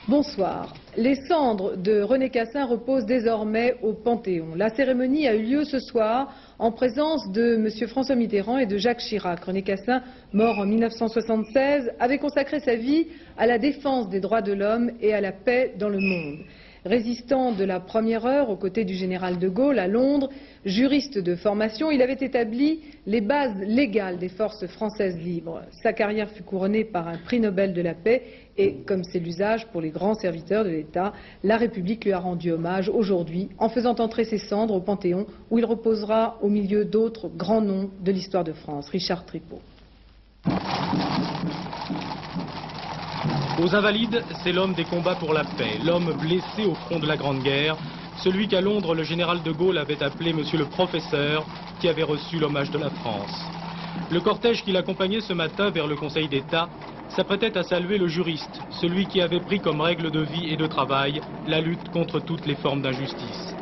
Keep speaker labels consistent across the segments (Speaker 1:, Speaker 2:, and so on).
Speaker 1: Bonsoir. Les cendres de René Cassin reposent désormais au Panthéon. La cérémonie a eu lieu ce soir en présence de M. François Mitterrand et de Jacques Chirac. René Cassin, mort en 1976, avait consacré sa vie à la défense des droits de l'homme et à la paix dans le monde. Résistant de la première heure aux côtés du général de Gaulle à Londres, juriste de formation, il avait établi les bases légales des forces françaises libres. Sa carrière fut couronnée par un prix Nobel de la paix et, comme c'est l'usage pour les grands serviteurs de l'État, la République lui a rendu hommage aujourd'hui en faisant entrer ses cendres au Panthéon où il reposera au milieu d'autres grands noms de l'histoire de France. Richard Tripot.
Speaker 2: Aux Invalides, c'est l'homme des combats pour la paix, l'homme blessé au front de la Grande Guerre, celui qu'à Londres le général de Gaulle avait appelé Monsieur le Professeur, qui avait reçu l'hommage de la France. Le cortège qui l'accompagnait ce matin vers le Conseil d'État s'apprêtait à saluer le juriste, celui qui avait pris comme règle de vie et de travail la lutte contre toutes les formes d'injustice.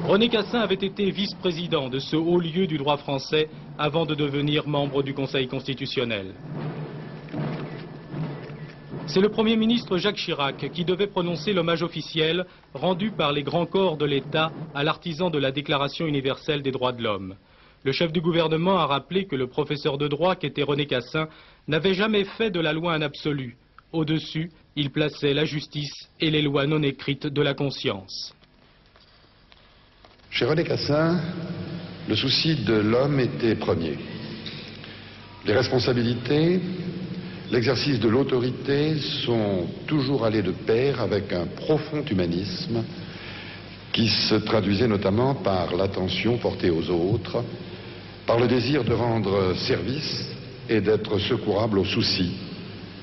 Speaker 2: René Cassin avait été vice-président de ce haut lieu du droit français avant de devenir membre du Conseil constitutionnel. C'est le Premier ministre Jacques Chirac qui devait prononcer l'hommage officiel rendu par les grands corps de l'État à l'artisan de la Déclaration universelle des droits de l'homme. Le chef du gouvernement a rappelé que le professeur de droit qu'était René Cassin n'avait jamais fait de la loi un absolu. Au-dessus, il plaçait la justice et les lois non écrites de la conscience.
Speaker 3: Chez René Cassin, le souci de l'homme était premier. Les responsabilités, l'exercice de l'autorité sont toujours allés de pair avec un profond humanisme qui se traduisait notamment par l'attention portée aux autres, par le désir de rendre service et d'être secourable aux soucis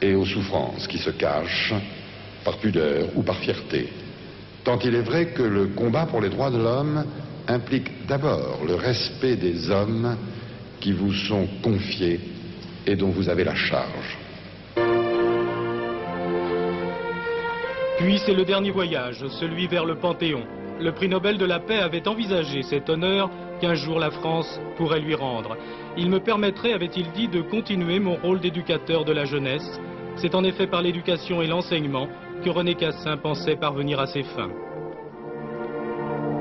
Speaker 3: et aux souffrances qui se cachent par pudeur ou par fierté. Tant il est vrai que le combat pour les droits de l'homme implique d'abord le respect des hommes qui vous sont confiés et dont vous avez la charge.
Speaker 2: Puis c'est le dernier voyage, celui vers le Panthéon. Le prix Nobel de la paix avait envisagé cet honneur qu'un jour la France pourrait lui rendre. Il me permettrait, avait-il dit, de continuer mon rôle d'éducateur de la jeunesse. C'est en effet par l'éducation et l'enseignement que René Cassin pensait parvenir à ses fins.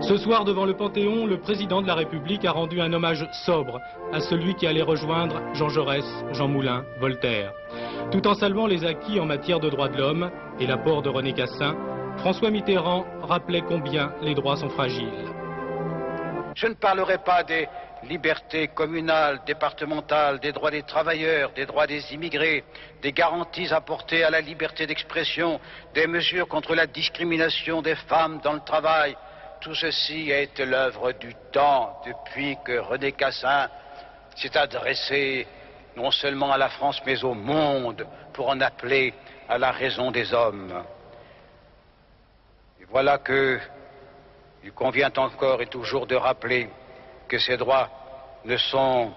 Speaker 2: Ce soir, devant le Panthéon, le président de la République a rendu un hommage sobre à celui qui allait rejoindre Jean Jaurès, Jean Moulin, Voltaire. Tout en saluant les acquis en matière de droits de l'homme et l'apport de René Cassin, François Mitterrand rappelait combien les droits sont fragiles.
Speaker 4: Je ne parlerai pas des libertés communales, départementales, des droits des travailleurs, des droits des immigrés, des garanties apportées à la liberté d'expression, des mesures contre la discrimination des femmes dans le travail. Tout ceci a été l'œuvre du temps depuis que René Cassin s'est adressé non seulement à la France mais au monde pour en appeler à la raison des hommes. Et voilà que il convient encore et toujours de rappeler que ces droits ne sont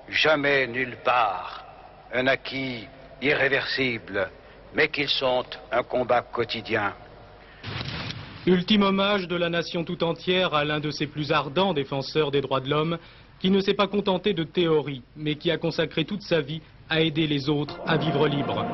Speaker 4: jamais nulle part un acquis irréversible, mais qu'ils sont un combat quotidien.
Speaker 2: Ultime hommage de la nation tout entière à l'un de ses plus ardents défenseurs des droits de l'homme, qui ne s'est pas contenté de théorie, mais qui a consacré toute sa vie à aider les autres à vivre libres.